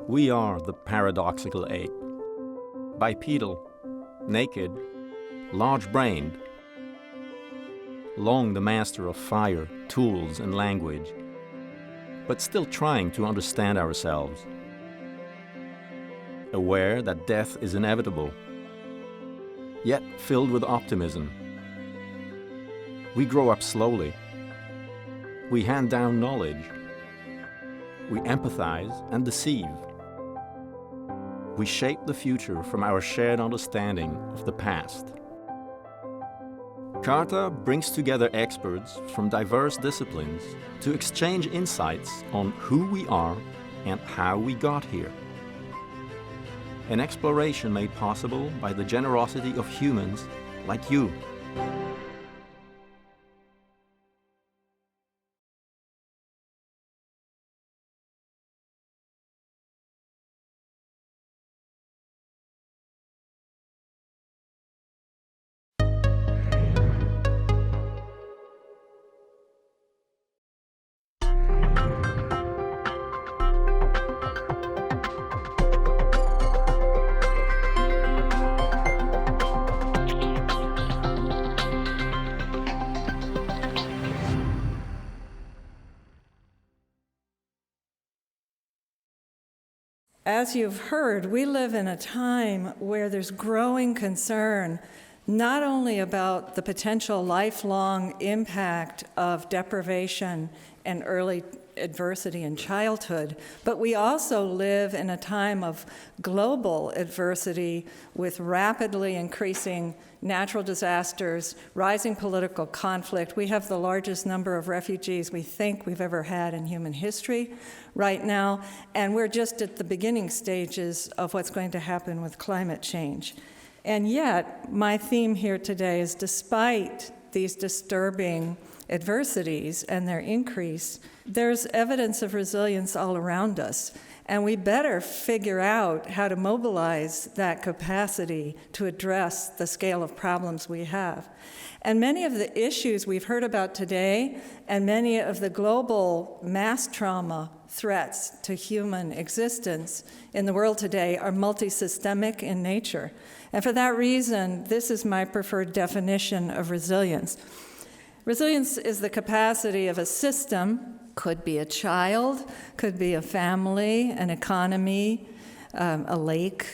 We are the paradoxical ape. Bipedal, naked, large-brained, long the master of fire, tools, and language, but still trying to understand ourselves. Aware that death is inevitable, yet filled with optimism. We grow up slowly. We hand down knowledge. We empathize and deceive. We shape the future from our shared understanding of the past. Carta brings together experts from diverse disciplines to exchange insights on who we are and how we got here. An exploration made possible by the generosity of humans like you. As you've heard, we live in a time where there's growing concern not only about the potential lifelong impact of deprivation and early adversity in childhood, but we also live in a time of global adversity with rapidly increasing natural disasters, rising political conflict. We have the largest number of refugees we think we've ever had in human history right now, and we're just at the beginning stages of what's going to happen with climate change. And yet, my theme here today is, despite these disturbing adversities and their increase, there's evidence of resilience all around us. And we better figure out how to mobilize that capacity to address the scale of problems we have. And many of the issues we've heard about today, and many of the global mass trauma threats to human existence in the world today are multisystemic in nature. And for that reason, this is my preferred definition of resilience. Resilience is the capacity of a system, could be a child, could be a family, an economy, a lake,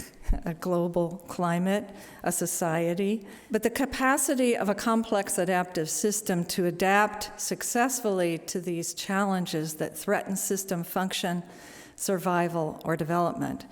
a global climate, a society, but the capacity of a complex adaptive system to adapt successfully to these challenges that threaten system function, survival, or development.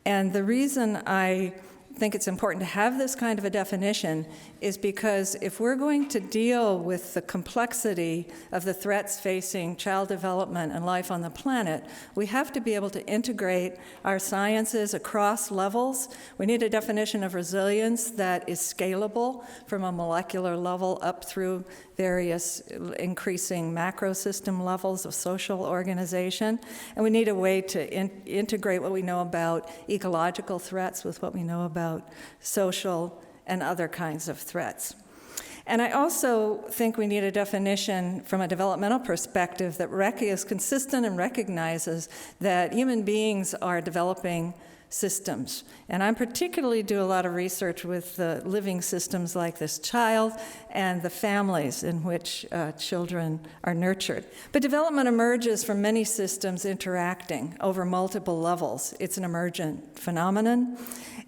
And the reason I think it's important to have this kind of a definition is because if we're going to deal with the complexity of the threats facing child development and life on the planet, we have to be able to integrate our sciences across levels. We need a definition of resilience that is scalable from a molecular level up through various increasing macro system levels of social organization. And we need a way to integrate what we know about ecological threats with what we know about social and other kinds of threats. And I also think we need a definition from a developmental perspective that is consistent and recognizes that human beings are developing systems. And I particularly do a lot of research with the living systems like this child and the families in which children are nurtured. But development emerges from many systems interacting over multiple levels. It's an emergent phenomenon.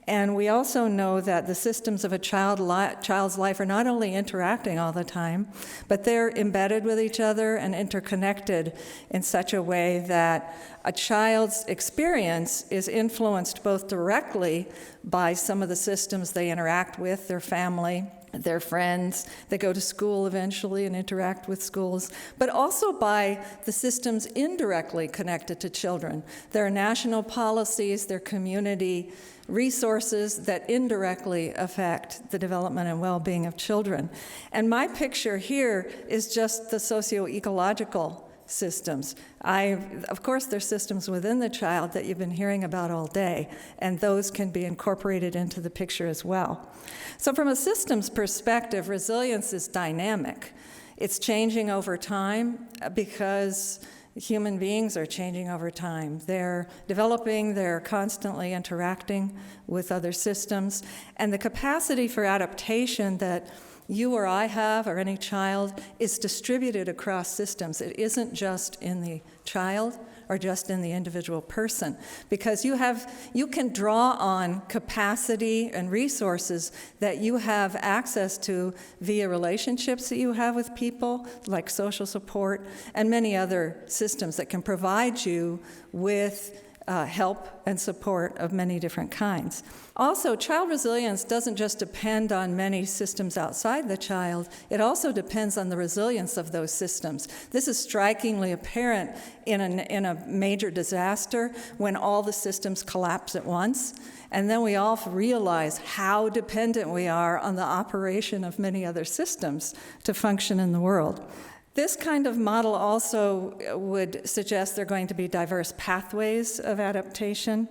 And we also know that the systems of a child's life are not only interacting all the time, but they're embedded with each other and interconnected in such a way that a child's experience is influenced both directly by some of the systems they interact with, their family, their friends, they go to school eventually and interact with schools, but also by the systems indirectly connected to children. There are national policies, there are community resources that indirectly affect the development and well-being of children. And my picture here is just the socio-ecological systems. Of course, there's systems within the child that you've been hearing about all day, and those can be incorporated into the picture as well. So from a systems perspective, resilience is dynamic. It's changing over time because Human beings are changing over time. They're developing, they're constantly interacting with other systems, and the capacity for adaptation that you or I have, or any child, is distributed across systems. It isn't just in the child or just in the individual person, because you can draw on capacity and resources that you have access to via relationships that you have with people, like social support, and many other systems that can provide you with help and support of many different kinds. Also, child resilience doesn't just depend on many systems outside the child, it also depends on the resilience of those systems. This is strikingly apparent in a major disaster when all the systems collapse at once, and then we all realize how dependent we are on the operation of many other systems to function in the world. This kind of model also would suggest there are going to be diverse pathways of adaptation.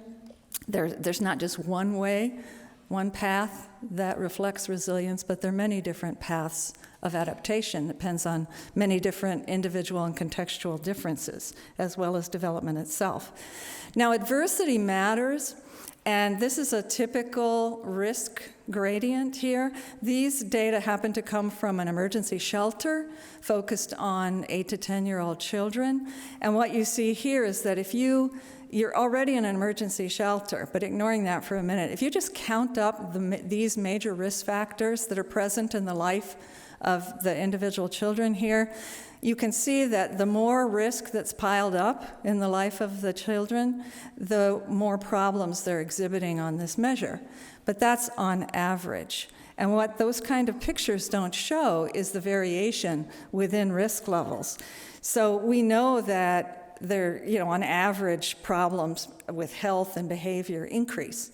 There's not just one way, one path that reflects resilience, but there are many different paths of adaptation. It depends on many different individual and contextual differences, as well as development itself. Now, adversity matters. And this is a typical risk gradient here. These data happen to come from an emergency shelter focused on 8 to 10-year-old children. And what you see here is that if you're already in an emergency shelter, but ignoring that for a minute, if you just count up these major risk factors that are present in the life of the individual children here, you can see that the more risk that's piled up in the life of the children, the more problems they're exhibiting on this measure. But that's on average. And what those kind of pictures don't show is the variation within risk levels. So we know that on average, problems with health and behavior increase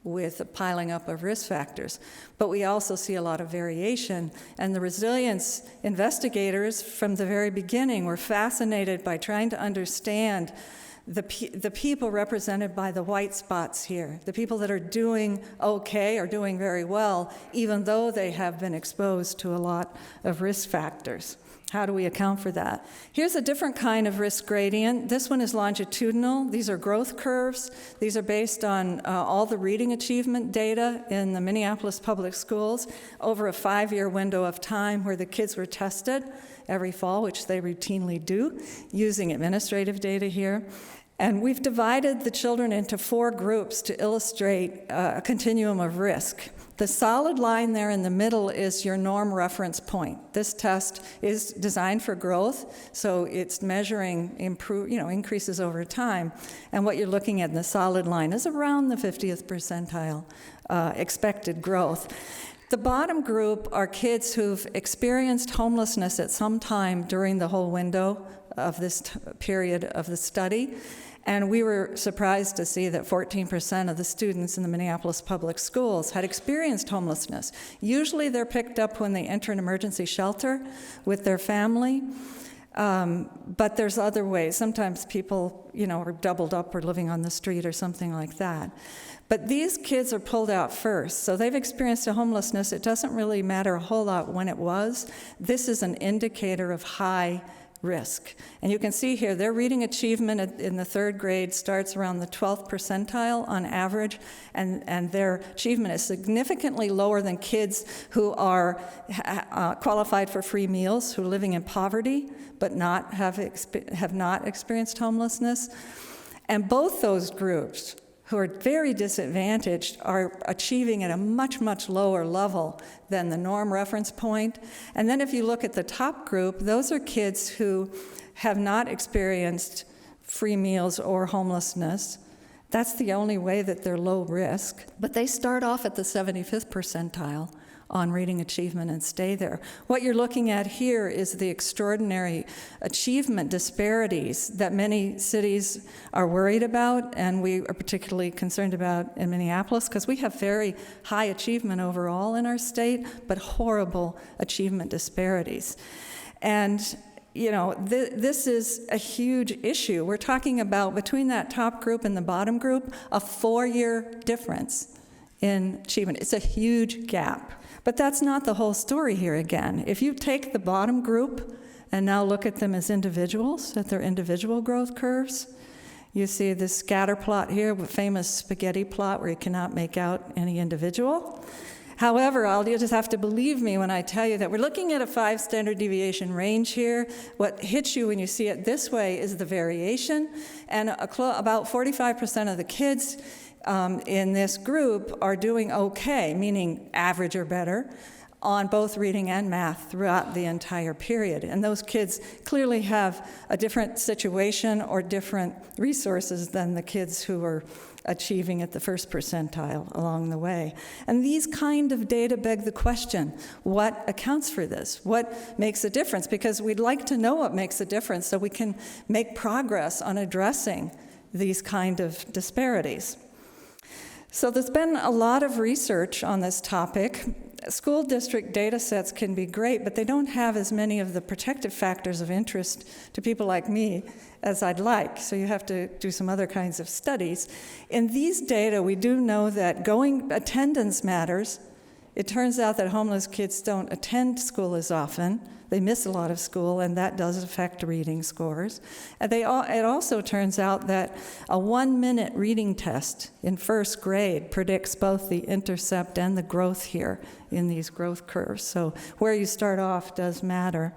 with the piling up of risk factors. But we also see a lot of variation, and the resilience investigators from the very beginning were fascinated by trying to understand the people represented by the white spots here, the people that are doing okay or doing very well, even though they have been exposed to a lot of risk factors. How do we account for that? Here's a different kind of risk gradient. This one is longitudinal. These are growth curves. These are based on all the reading achievement data in the Minneapolis public schools over a 5-year window of time where the kids were tested every fall, which they routinely do, using administrative data here. And we've divided the children into 4 groups to illustrate a continuum of risk. The solid line there in the middle is your norm reference point. This test is designed for growth, so it's measuring increases over time. And what you're looking at in the solid line is around the 50th percentile expected growth. The bottom group are kids who've experienced homelessness at some time during the whole window of this period of the study. And we were surprised to see that 14% of the students in the Minneapolis public schools had experienced homelessness. Usually they're picked up when they enter an emergency shelter with their family, but there's other ways. Sometimes people, are doubled up or living on the street or something like that. But these kids are pulled out first, so they've experienced a homelessness. It doesn't really matter a whole lot when it was. This is an indicator of high risk. And you can see here their reading achievement in the 3rd grade starts around the 12th percentile on average, and their achievement is significantly lower than kids who are qualified for free meals, who are living in poverty but have not experienced homelessness. And both those groups, who are very disadvantaged, are achieving at a much, much lower level than the norm reference point. And then if you look at the top group, those are kids who have not experienced free meals or homelessness. That's the only way that they're low risk. But they start off at the 75th percentile on reading achievement and stay there. What you're looking at here is the extraordinary achievement disparities that many cities are worried about, and we are particularly concerned about in Minneapolis, because we have very high achievement overall in our state, but horrible achievement disparities. And this is a huge issue. We're talking about, between that top group and the bottom group, a 4-year difference in achievement. It's a huge gap. But that's not the whole story here again. If you take the bottom group and now look at them as individuals, at their individual growth curves. You see this scatter plot here, the famous spaghetti plot where you cannot make out any individual. However, you'll just have to believe me when I tell you that we're looking at a 5 standard deviation range here. What hits you when you see it this way is the variation, and about 45% of the kids in this group are doing okay, meaning average or better, on both reading and math throughout the entire period. And those kids clearly have a different situation or different resources than the kids who are achieving at the first percentile along the way. And these kind of data beg the question, what accounts for this? What makes a difference? Because we'd like to know what makes a difference so we can make progress on addressing these kind of disparities. So there's been a lot of research on this topic. School district data sets can be great, but they don't have as many of the protective factors of interest to people like me as I'd like, so you have to do some other kinds of studies. In these data, we do know that attendance matters. It turns out that homeless kids don't attend school as often. They miss a lot of school, and that does affect reading scores. And it also turns out that a 1-minute reading test in first grade predicts both the intercept and the growth here in these growth curves. So where you start off does matter.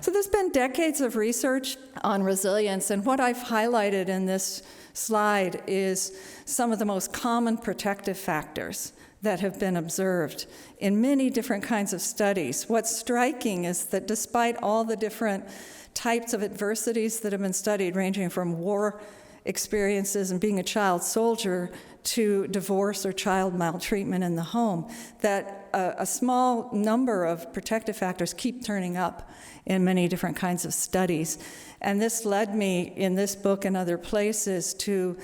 So there's been decades of research on resilience, and what I've highlighted in this slide is some of the most common protective factors that have been observed in many different kinds of studies. What's striking is that despite all the different types of adversities that have been studied, ranging from war experiences and being a child soldier to divorce or child maltreatment in the home, that a small number of protective factors keep turning up in many different kinds of studies. And this led me, in this book and other places, to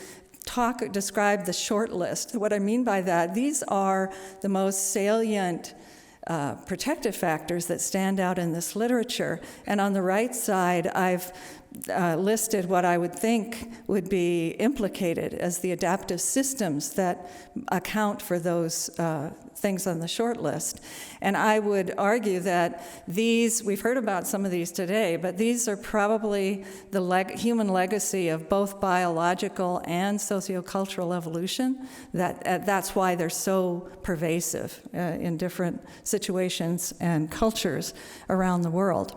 describe the short list. What I mean by that, these are the most salient protective factors that stand out in this literature. And on the right side, I've listed what I would think would be implicated as the adaptive systems that account for those things on the short list. And I would argue that we've heard about some of these today, but these are probably the human legacy of both biological and sociocultural evolution. That's why they're so pervasive in different situations and cultures around the world.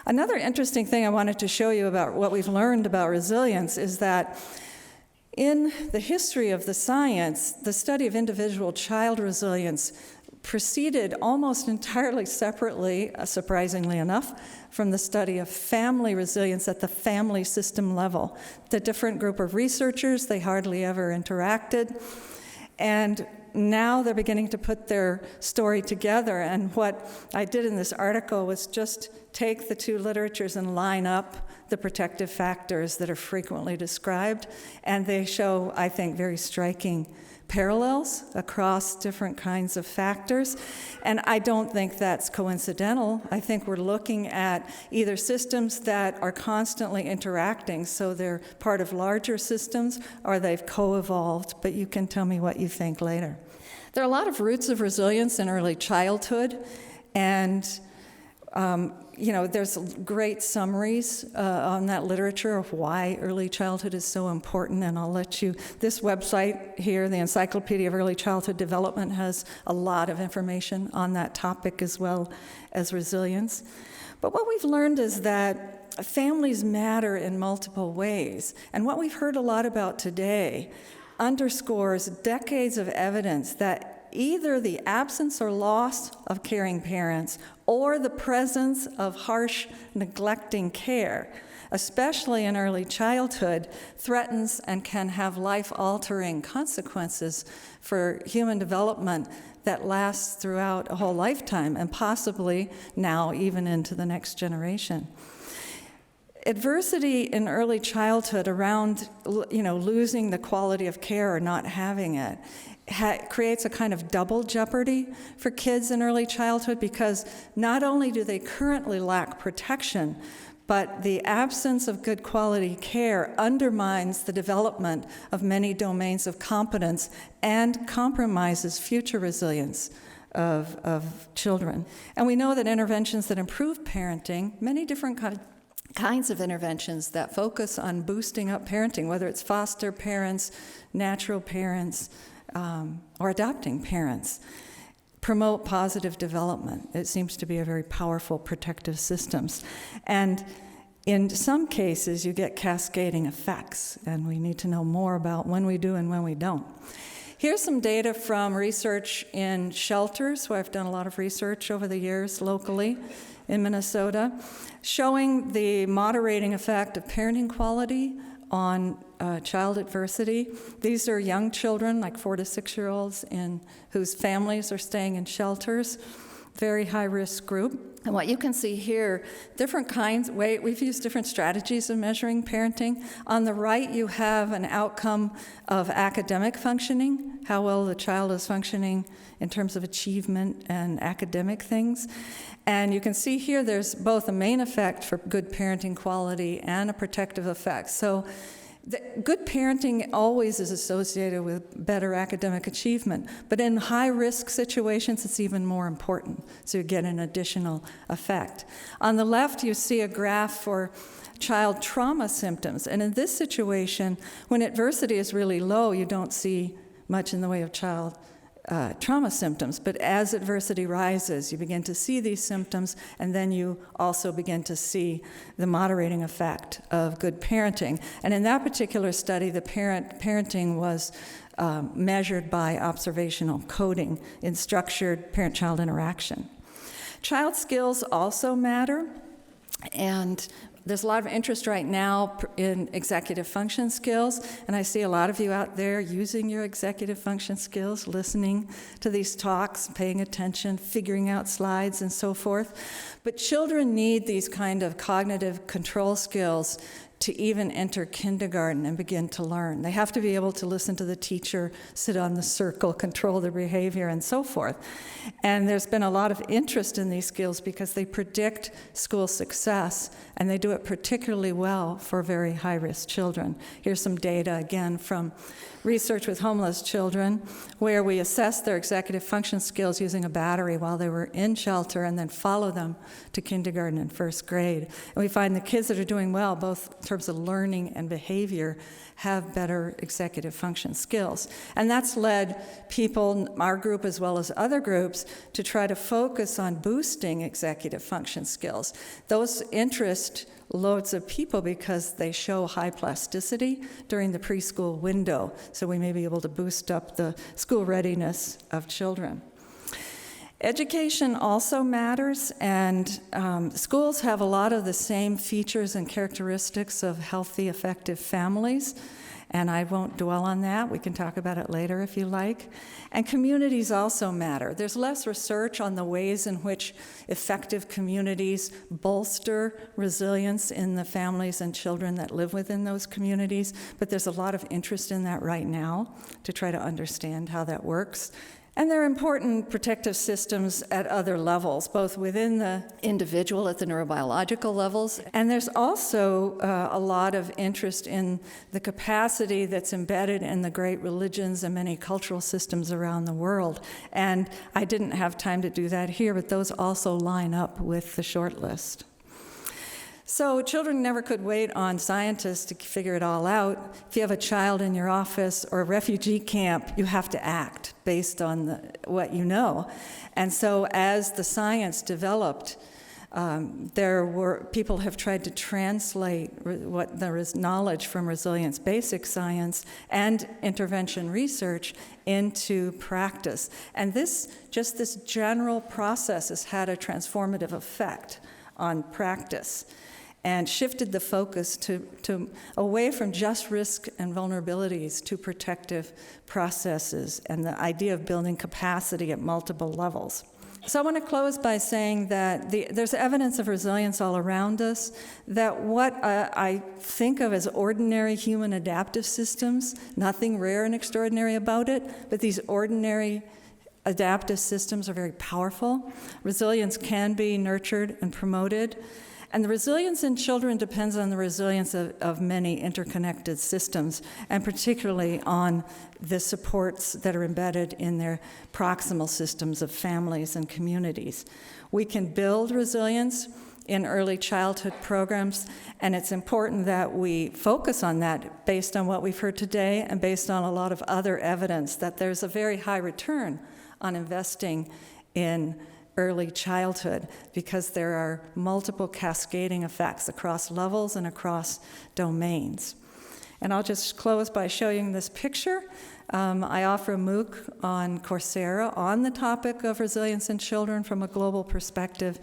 Another interesting thing I wanted to show you about what we've learned about resilience is that in the history of the science, the study of individual child resilience proceeded almost entirely separately, surprisingly enough, from the study of family resilience at the family system level. The different group of researchers, they hardly ever interacted, and now they're beginning to put their story together. And what I did in this article was just take the two literatures and line up the protective factors that are frequently described. And they show, I think, very striking parallels across different kinds of factors. And I don't think that's coincidental. I think we're looking at either systems that are constantly interacting, so they're part of larger systems, or they've co-evolved, but you can tell me what you think later. There are a lot of roots of resilience in early childhood, and there's great summaries on that literature of why early childhood is so important, and I'll let you, this website here, the Encyclopedia of Early Childhood Development, has a lot of information on that topic as well as resilience. But what we've learned is that families matter in multiple ways, and what we've heard a lot about today underscores decades of evidence that either the absence or loss of caring parents or the presence of harsh, neglecting care, especially in early childhood, threatens and can have life-altering consequences for human development that lasts throughout a whole lifetime, and possibly now even into the next generation. Adversity in early childhood around, losing the quality of care or not having it creates a kind of double jeopardy for kids in early childhood, because not only do they currently lack protection, but the absence of good quality care undermines the development of many domains of competence and compromises future resilience of children. And we know that interventions that improve parenting, many different kinds of interventions that focus on boosting up parenting, whether it's foster parents, natural parents, or adopting parents, promote positive development. It seems to be a very powerful protective systems. And in some cases, you get cascading effects, and we need to know more about when we do and when we don't. Here's some data from research in shelters, where I've done a lot of research over the years locally in Minnesota, showing the moderating effect of parenting quality on child adversity. These are young children, like 4 to 6-year-olds, whose families are staying in shelters, very high-risk group. And what you can see here, different kinds, we've used different strategies of measuring parenting. On the right, you have an outcome of academic functioning, how well the child is functioning in terms of achievement and academic things. And you can see here there's both a main effect for good parenting quality and a protective effect. So good parenting always is associated with better academic achievement, but in high-risk situations, it's even more important, so you get an additional effect. On the left, you see a graph for child trauma symptoms, and in this situation, when adversity is really low, you don't see much in the way of child trauma symptoms, but as adversity rises, you begin to see these symptoms, and then you also begin to see the moderating effect of good parenting. And in that particular study, the parenting was measured by observational coding in structured parent-child interaction. Child skills also matter, and there's a lot of interest right now in executive function skills, and I see a lot of you out there using your executive function skills, listening to these talks, paying attention, figuring out slides, and so forth. But children need these kind of cognitive control skills to even enter kindergarten and begin to learn. They have to be able to listen to the teacher, sit on the circle, control their behavior, and so forth. And there's been a lot of interest in these skills because they predict school success, and they do it particularly well for very high-risk children. Here's some data, again, from research with homeless children, where we assess their executive function skills using a battery while they were in shelter and then follow them to kindergarten and first grade. And we find the kids that are doing well, both in terms of learning and behavior, have better executive function skills. And that's led people, our group as well as other groups, to try to focus on boosting executive function skills. Those interest loads of people because they show high plasticity during the preschool window, so we may be able to boost up the school readiness of children. Education also matters, and schools have a lot of the same features and characteristics of healthy, effective families, and I won't dwell on that. We can talk about it later if you like. And communities also matter. There's less research on the ways in which effective communities bolster resilience in the families and children that live within those communities, but there's a lot of interest in that right now to try to understand how that works. And there are important protective systems at other levels, both within the individual at the neurobiological levels, and there's also a lot of interest in the capacity that's embedded in the great religions and many cultural systems around the world. And I didn't have time to do that here, but those also line up with the short list. So children never could wait on scientists to figure it all out. If you have a child in your office or a refugee camp, you have to act based on what you know. And so as the science developed, people have tried to translate what there is knowledge from resilience basic science and intervention research into practice. And this general process has had a transformative effect on practice and shifted the focus to away from just risk and vulnerabilities to protective processes and the idea of building capacity at multiple levels. So I want to close by saying that there's evidence of resilience all around us, that what I think of as ordinary human adaptive systems, nothing rare and extraordinary about it, but these ordinary adaptive systems are very powerful. Resilience can be nurtured and promoted. And the resilience in children depends on the resilience of many interconnected systems, and particularly on the supports that are embedded in their proximal systems of families and communities. We can build resilience in early childhood programs, and it's important that we focus on that based on what we've heard today and based on a lot of other evidence that there's a very high return on investing in early childhood, because there are multiple cascading effects across levels and across domains. And I'll just close by showing this picture. I offer a MOOC on Coursera on the topic of resilience in children from a global perspective,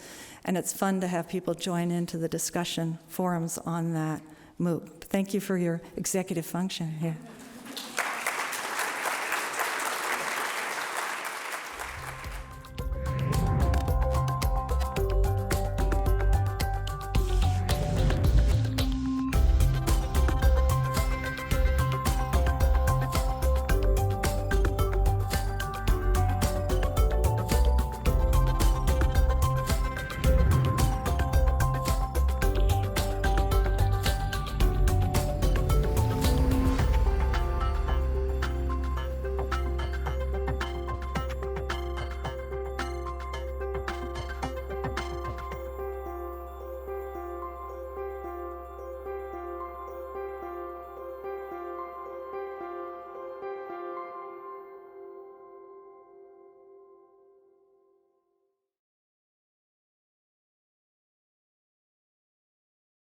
and it's fun to have people join into the discussion forums on that MOOC. Thank you for your executive function here.